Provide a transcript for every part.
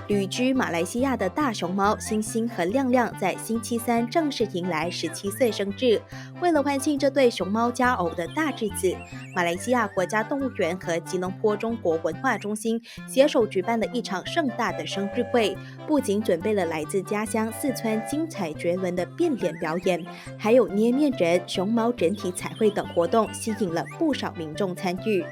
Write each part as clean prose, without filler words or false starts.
旅居马来西亚的大熊猫星星和亮亮在星期三正式迎来17岁生日。为了欢庆这对熊猫佳偶的大日子，马来西亚国家动物园和吉隆坡中国文化中心携手举办了一场盛大的生日会，不仅准备了来自家乡四川精彩绝伦的变脸表演，还有捏面人、熊猫人体彩绘等活动，吸引了不少民众参与。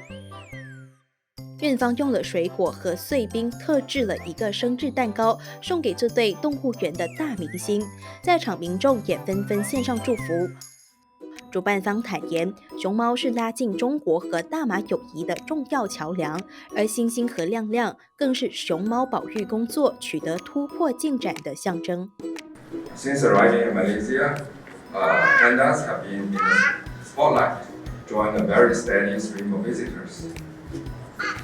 院方用了水果和碎冰特制了一个生日蛋糕，送给这对动物园的大明星。在场民众也纷纷献上祝福。主办方坦言，熊猫是拉近中国和大马友谊的重要桥梁，而星星和亮亮更是熊猫保育工作取得突破进展的象征。Since arriving in Malaysia, pandas have been in the spotlight, drawing a very steady stream of visitors.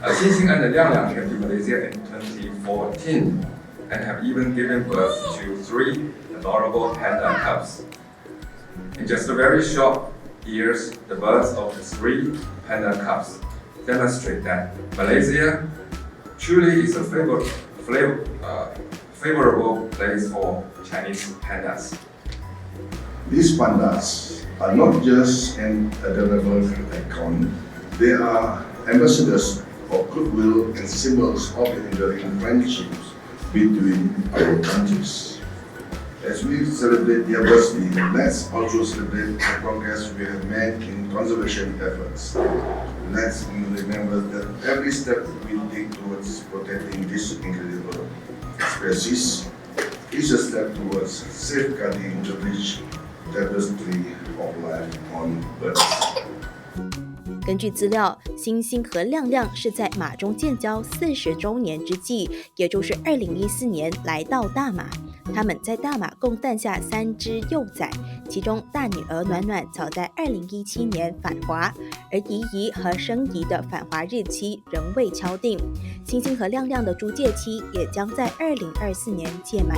Xinxin and Liang came to Malaysia in 2014 and have even given birth to 3 adorable panda cubs. In just a very short years, the birth of the 3 panda cubs demonstrate that Malaysia truly is a favorable place for Chinese pandas. These pandas are not just an adorable icon, they are ambassadors for goodwill and symbols of enduring friendships between our countries. As we celebrate their birthday, let's also celebrate the progress we have made in conservation efforts. Let's remember that every step we take towards protecting this incredible species is a step towards safeguarding the rich tapestry of life on Earth. 根据资料，星星和亮亮是在马中建交40周年之际，也就是2014年来到大马。他们在大马共诞下3只幼崽，其中大女儿暖暖早在2017年返华，而怡怡和生怡的返华日期仍未敲定。星星和亮亮的租借期也将在2024年届满。